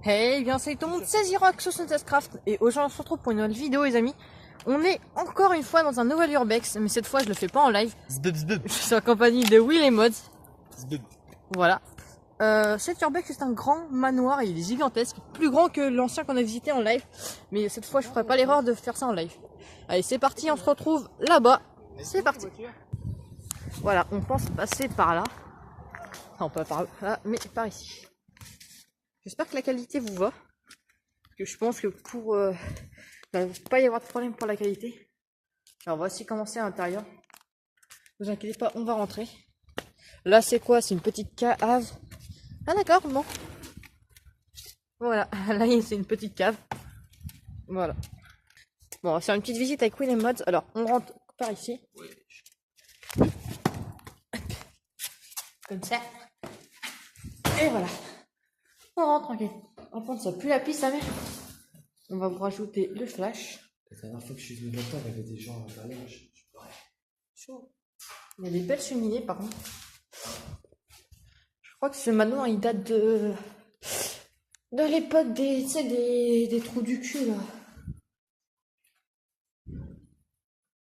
Hey, bien salut tout le monde, c'est Zirox sur Craft et aujourd'hui on se retrouve pour une nouvelle vidéo les amis. On est encore une fois dans un nouvel urbex, mais cette fois je le fais pas en live. Je suis en compagnie de Will et Mods. Voilà. Cet urbex c'est un grand manoir, il est gigantesque, plus grand que l'ancien qu'on a visité en live. Mais cette fois je ferai pas l'erreur de faire ça en live. Allez c'est parti, on se retrouve là-bas. C'est parti. Voilà, on pense passer par là. Enfin pas par là, mais par ici. J'espère que la qualité vous va. Parce que je pense que pour il ne va pas y avoir de problème pour la qualité. Alors on va aussi commencer à l'intérieur. Ne vous inquiétez pas, on va rentrer. Là c'est quoi? C'est une petite cave. Ah d'accord, bon. Voilà, là c'est une petite cave. Voilà. Bon, on va faire une petite visite avec Will et Mods. Alors on rentre par ici. Comme ça. Et voilà. On rentre tranquille. Par contre ça pue la pisse, sa mère. On va vous rajouter le flash. La dernière fois que je suis venu longtemps, il y avait des gens à l'intérieur, je pleurais. Chaud. Il y a des belles cheminées par contre. Je crois que ce manoir il date de l'époque des, tu sais, des trous du cul là.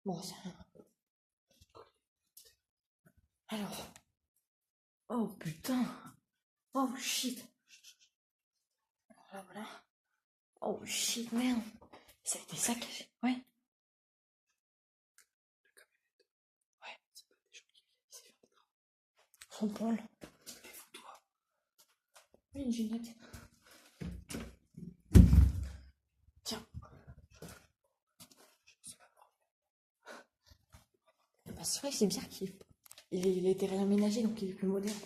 Bon, c'est rien. Alors. Oh putain. Oh shit. Voilà, voilà. Oh shit, merde. Ça a été saccagé. Ouais. Ouais. C'est pas des gens qui viennent ici faire des travaux. Son branle. Mais fous-toi. Oui, une ginette. Tiens. Bah, c'est vrai que c'est bizarre qu'il il a été réaménagé donc il est plus moderne.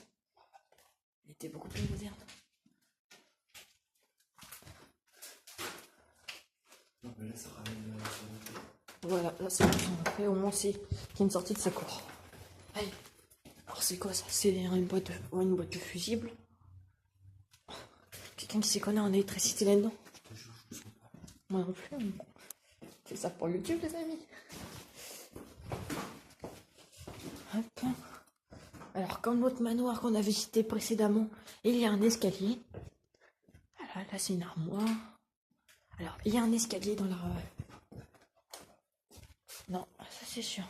Il était beaucoup plus moderne. Non, mais là, ça ramène Voilà, là c'est bon, fait au moins c'est qu'il y a une sortie de secours. Allez. Alors c'est quoi ça? C'est une boîte de fusibles. Quelqu'un qui s'y connaît en électricité là-dedans? Moi non plus. Mais... c'est ça pour YouTube les amis. Hop. Alors comme l'autre manoir qu'on a visité précédemment, il y a un escalier. Voilà, là c'est une armoire. Alors il y a un escalier dans la... non, ça c'est sûr.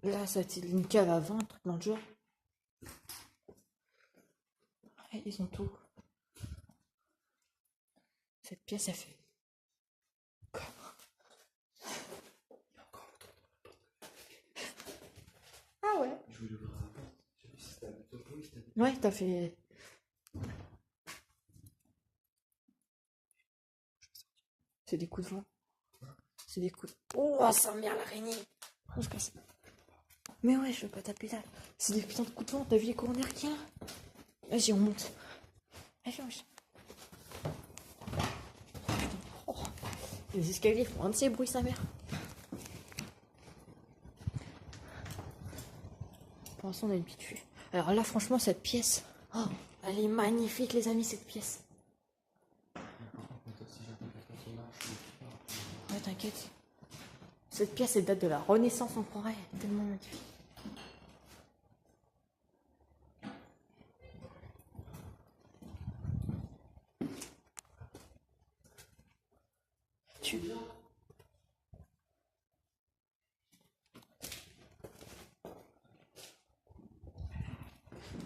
Là c'est une cave à vin, un truc dans le genre. Ouais, ils ont tout. Cette pièce elle fait... ah ouais. Je voulais ouvrir la porte. J'ai vu si c'était avec toi. Oui, c'était avec Ouais, t'as fait... c'est des coups de vent. C'est des coups de... oh, ça merde l'araignée. Oh, je passe. Mais ouais, je veux pas taper là. C'est des putains de coups de vent, t'as vu les courants d'air qu'il y a? Vas-y, on monte. Allez, viens, oh. Les escaliers font un de ces bruits, sa mère. Pour l'instant, on a une petite vue. Alors là, franchement, cette pièce... oh, elle est magnifique, les amis, cette pièce. Ouais, t'inquiète. Cette pièce, elle date de la Renaissance, on croirait. Tellement magnifique. Tu...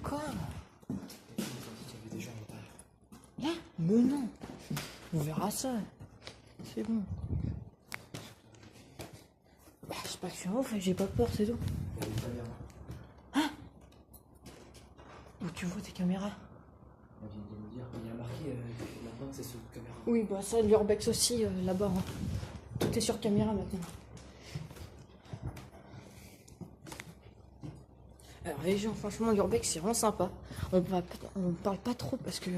quoi? Il y avait des gens à l'intérieur. Là? Mais non. On verra ça. C'est bon. Bah, c'est pas que je suis un ouf, j'ai pas peur, c'est tout. Il y a des caméras. Hein? Où tu vois tes caméras? On vient de me dire. Il y a marqué maintenant que c'est sur caméra. Oui, bah ça, l'urbex aussi, là-bas. Hein. Tout est sur caméra maintenant. Alors les gens, franchement, l'urbex c'est vraiment sympa. On parle pas trop parce que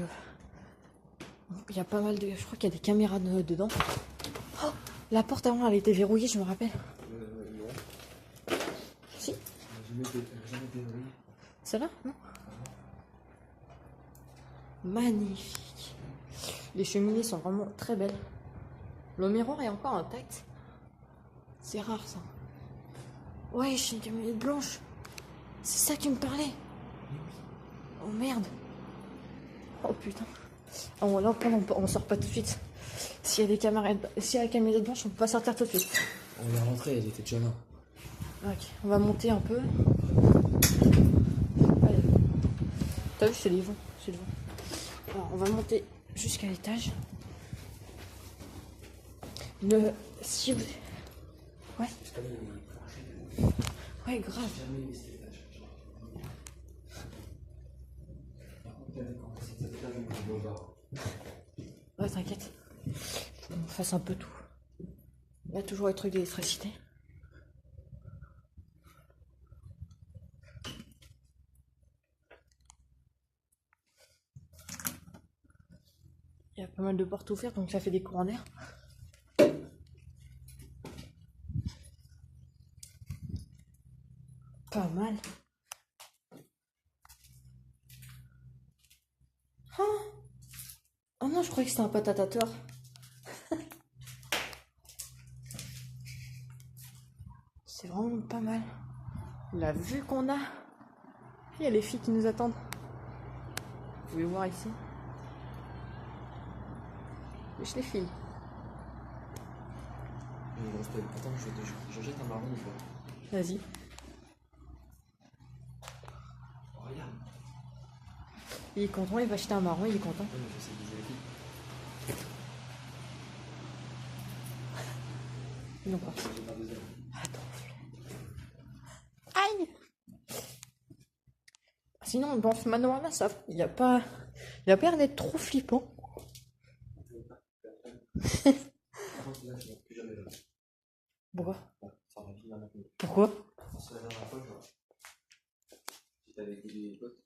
il y a pas mal de... je crois qu'il y a des caméras dedans. Oh, la porte avant elle était verrouillée, je me rappelle. Non. Si. Jamais déverrouillé. Celle-là? Non. Magnifique. Les cheminées sont vraiment très belles. Le miroir est encore intact. C'est rare ça. Ouais, j'ai une cheminée blanche. C'est ça que tu me parlais. Oh merde. Oh putain. Ah, là, on sort pas tout de suite. S'il y a des camarades, s'il y a la camionnette blanche, on peut pas sortir tout de suite. On est rentré, elle était déjà là. Ok, on va monter un peu. Allez. T'as vu, c'est les vents. C'est le vent. Alors, on va monter jusqu'à l'étage. Si vous... Ouais. Ouais, grave. Ouais, t'inquiète. On fasse un peu tout. Il y a toujours les trucs d'électricité. Il y a pas mal de portes ouvertes, donc ça fait des courants d'air. Pas mal. Oh non, je croyais que c'était un patatateur. C'est vraiment pas mal. La vue qu'on a. Il y a les filles qui nous attendent. Vous pouvez voir ici. Wesh les filles. Attends, je jette un marron ou pas? Vas-y. Oh, regarde. Il est content, il va acheter un marron, il est content. Ouais, mais je sais viser les filles. Non, pas. J'ai pas besoin. Attends. Aïe! Sinon, dans ce manoir-là, ça, il n'y a pas l'air d'être trop flippant. Par contre, là, je ne plus jamais là. Pourquoi? Ça va finir maintenant. Pourquoi? Parce que la dernière fois, j'étais avec des potes,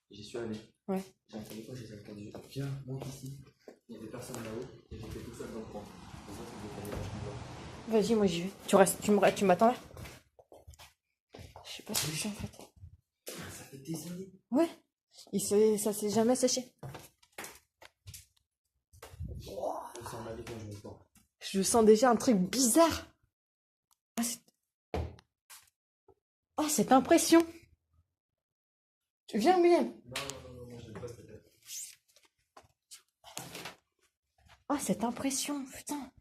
j'y suis allé. Ouais. J'ai entendu quoi, j'ai entendu. Viens, monte ici. Il n'y avait personne là-haut et j'étais tout seul dans le coin. Et ça, c'est des vachement. Vas-y, moi j'y vais. Tu m'attends là? Je sais pas ce que je fais en fait. Ça fait des années. Ouais. Ça s'est jamais séché. Je sens ma vie quand je me sens. Je sens déjà un truc bizarre. Oh, cette impression. Tu viens, William? Non, je n'aime pas cette tête. Oh, cette impression, putain.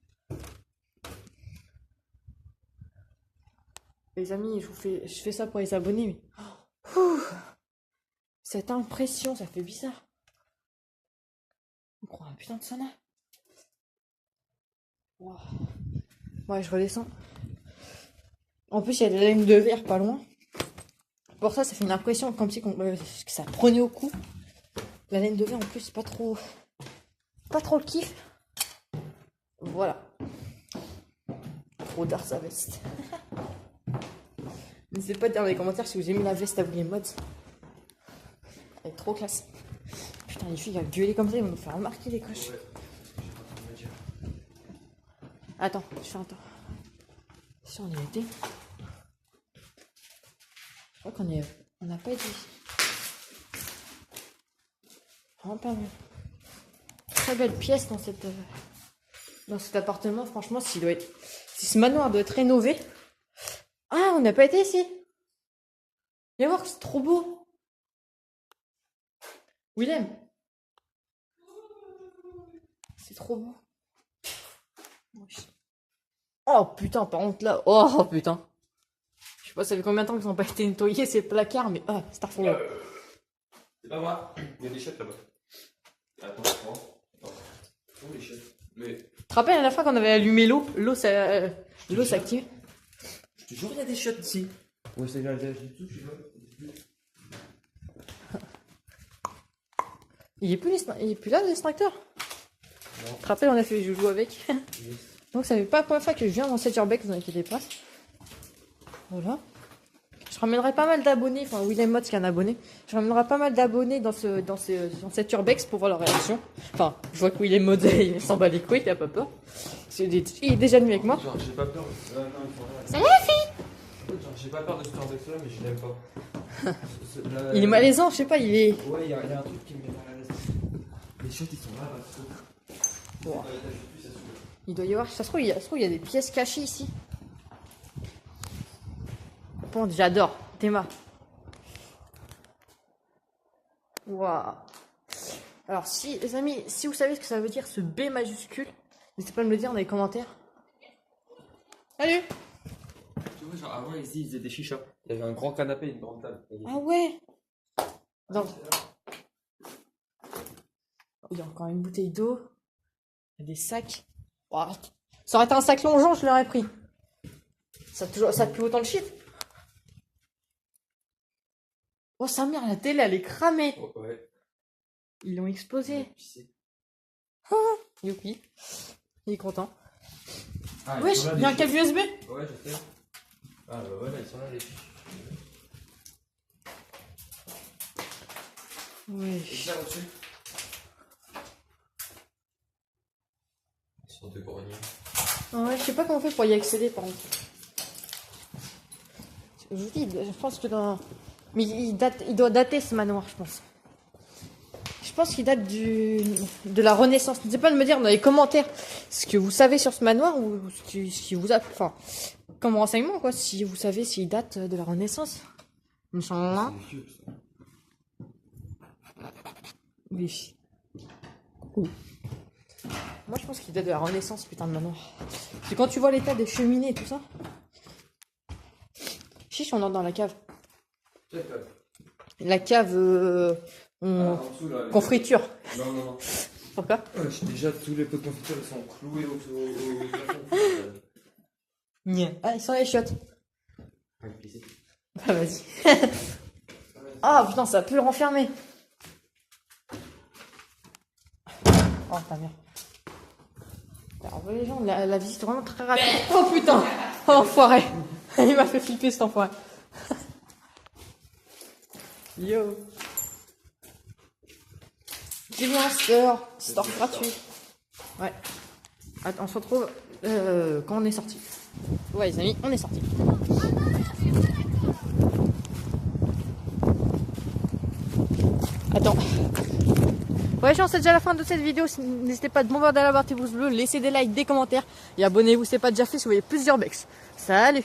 Les amis, je fais ça pour les abonnés, mais... Ouh, cette impression, ça fait bizarre. On croit un putain de sauna. Wow. Ouais, je redescends. En plus, il y a des lames de verre pas loin. Pour ça, ça fait une impression comme si que ça prenait au cou. La laine de verre, en plus, c'est pas trop le kiff. Voilà. Trop d'art sa veste. N'hésitez pas à dire dans les commentaires si vous aimez la veste à William Mods. Elle est trop classe. Putain, les filles, elles gueuler comme ça, ils vont nous faire remarquer les coches. Ouais. Attends, je fais un temps. Si on y était. Je crois on n'a pas été ici. Vraiment pas mal. Très belle pièce dans cet appartement. Franchement, si ce manoir doit être rénové. Ah, on n'a pas été ici. Viens voir que c'est trop beau. Willem. C'est trop beau. Oh putain, par contre là. Oh putain. Je sais pas, ça fait combien de temps qu'ils n'ont pas été nettoyés ces placards, mais ah, c'est affreux. C'est pas moi. Il y a des chiottes là-bas. Attends. Où les chiottes? Mais. Tu te rappelles la fois qu'on avait allumé l'eau s'active. Je te jure, il y a des chiottes ici. Ouais, c'est là, du tout, je sais pas. Il est plus là l'extracteur. Non. Tu te rappelles, on a fait joujou avec. Yes. Donc ça fait pas la première fois que je viens dans cette urbex, ne vous inquiétez pas. Voilà. Je ramènerai pas mal d'abonnés, enfin William Mods qui est un abonné. Je ramènerai pas mal d'abonnés dans cette urbex pour voir leur réaction. Enfin, je vois que William Mods il s'en bat les couilles, il a pas peur. Il est déjà venu avec moi. Genre, j'ai pas peur. Non, il faut rien. Salut la fille. Genre, j'ai pas peur de ce genre là mais je l'aime pas. Il est malaisant, je sais pas, il est... Ouais, il y a un truc qui me met mal à l'aise. Les chiottes, ils sont là, Bon. Il doit y avoir, ça se trouve, il y a des pièces cachées ici. Bon, j'adore, Théma. Waouh. Alors, si, les amis, si vous savez ce que ça veut dire, ce B majuscule, n'hésitez pas à me le dire dans les commentaires. Salut! Tu vois, genre avant, ici, ils faisaient des chichas. Il y avait un grand canapé et une grande table. Ah ouais! Donc, il y a encore une bouteille d'eau. Il y a des sacs. Wow. Ça aurait été un sac longeant, je l'aurais pris. Ça pue autant de shit. Oh, sa mère, la télé, elle est cramée. Oh, ouais. Ils l'ont explosé. Youpi. Il est content. Ah, Wesh, il y a un câble USB. Ouais, je sais. Ah, bah voilà, ils sont là, les fiches. Wesh. Et là, au-dessus. Ils sont de grenier. Ouais, je sais pas comment on fait pour y accéder, par contre. Je vous dis, je pense que dans... Mais il doit dater ce manoir, je pense. Je pense qu'il date de la Renaissance. N'hésitez pas de me dire dans les commentaires ce que vous savez sur ce manoir ou ce qui vous a... Enfin, comme renseignement, quoi, si vous savez s'il date de la Renaissance. Il me semble là. C'est vieux, ça. Oui. Ouh. Moi, je pense qu'il date de la Renaissance, putain de manoir. Parce que quand tu vois l'état des cheminées et tout ça... Chiche, on entre dans la cave. Quelle cave? La cave... En dessous, là. qu'on friture. Non, non, non. Pourquoi? Déjà, tous les pots de confiture ils sont cloués au plafond. Ah, ils sont les chiottes. Ah, ici. Bah, vas-y. Ah, putain, ça peut le renfermer. Oh, ta mère. Alors, les gens, la visite est vraiment très rapide. Oh, putain. Oh, enfoiré. Il m'a fait flipper, cet enfoiré. Yo. Dis-moi, store gratuit. Ouais. Attends, on se retrouve quand on est sorti. Ouais, les amis, on est sorti. Attends. Ouais, c'est déjà la fin de cette vidéo. N'hésitez pas à bombarder la barre des pouces bleus, laissez des likes, des commentaires et abonnez-vous si ce n'est pas déjà fait si vous voulez plus d'urbex. Salut!